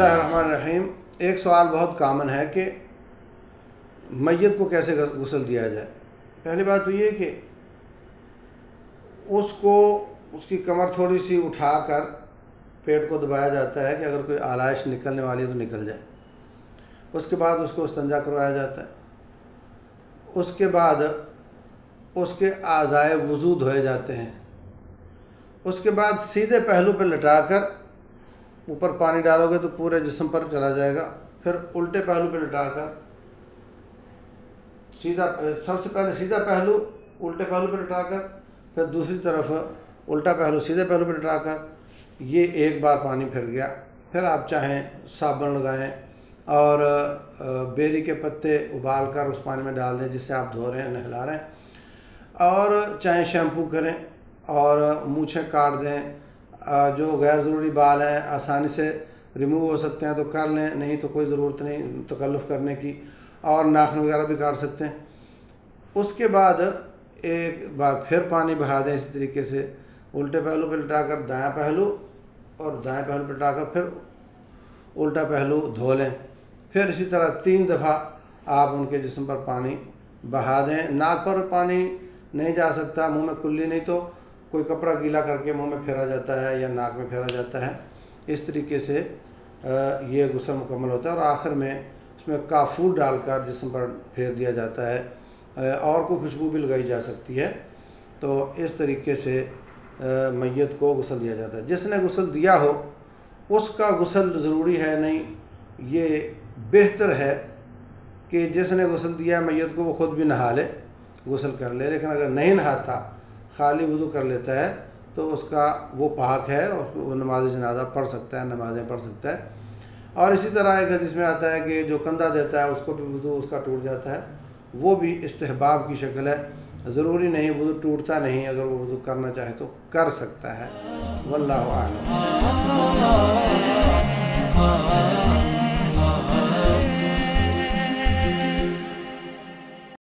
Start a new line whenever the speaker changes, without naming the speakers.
बिस्मिल्लाहिर्रहमानिर्रहीम। एक सवाल बहुत कॉमन है कि मैयत को कैसे गुस्ल दिया जाए। पहली बात तो ये कि उसको उसकी कमर थोड़ी सी उठाकर पेट को दबाया जाता है कि अगर कोई आलाइश निकलने वाली है तो निकल जाए। उसके बाद उसको इस्तिंजा करवाया जाता है। उसके बाद उसके आज़ाए वुज़ू धोए जाते हैं। उसके बाद सीधे पहलू पर लटाकर ऊपर पानी डालोगे तो पूरे जिस्म पर चला जाएगा। फिर उल्टे पहलू पर लटाकर सीधा, सबसे पहले सीधा पहलू उल्टे पहलू पर लटाकर, फिर दूसरी तरफ उल्टा पहलू सीधे पहलू पर लटाकर, ये एक बार पानी फिर गया। फिर आप चाहें साबुन लगाएं और बेरी के पत्ते उबाल कर उस पानी में डाल दें जिससे आप धो रहे हैं, नहला रहे हैं, और चाहे शैम्पू करें और मूछें काट दें। जो गैर ज़रूरी बाल हैं आसानी से रिमूव हो सकते हैं तो कर लें, नहीं तो कोई ज़रूरत नहीं तकल्लुफ़ करने की, और नाखून वगैरह भी काट सकते हैं। उसके बाद एक बार फिर पानी बहा दें इसी तरीके से, उल्टे पहलू पर लटाकर दायां पहलू और दाएं पहलू पर लटाकर फिर उल्टा पहलू धो लें। फिर इसी तरह 3 दफ़ा आप उनके जिस्म पर पानी बहा दें। नाक पर पानी नहीं जा सकता, मुंह में कुल्ली नहीं तो कोई कपड़ा गीला करके मुंह में फेरा जाता है या नाक में फेरा जाता है। इस तरीके से ये गुस्ल मुकम्मल होता है और आखिर में उसमें काफूर डालकर जिस्म पर फेर दिया जाता है और कोई खुशबू भी लगाई जा सकती है। तो इस तरीके से मैयत को गुस्ल दिया जाता है। जिसने गुस्ल दिया हो उसका गुस्ल ज़रूरी है नहीं, ये बेहतर है कि जिसने गुस्ल दिया मैयत को वो ख़ुद भी नहा ले, गुस्ल कर ले। लेकिन अगर नहीं नहाता, खाली वुज़ू कर लेता है तो उसका वो पाक है और वो नमाज जनाजा पढ़ सकता है, नमाज़ें पढ़ सकता है। और इसी तरह एक हदीस में आता है कि जो कंधा देता है उसको भी वुज़ू उसका टूट जाता है, वो भी इस्तिहबाब की शक्ल है। ज़रूरी नहीं, वुज़ू टूटता नहीं, अगर वो वुज़ू करना चाहे तो कर सकता है। वल्लाहु आलम।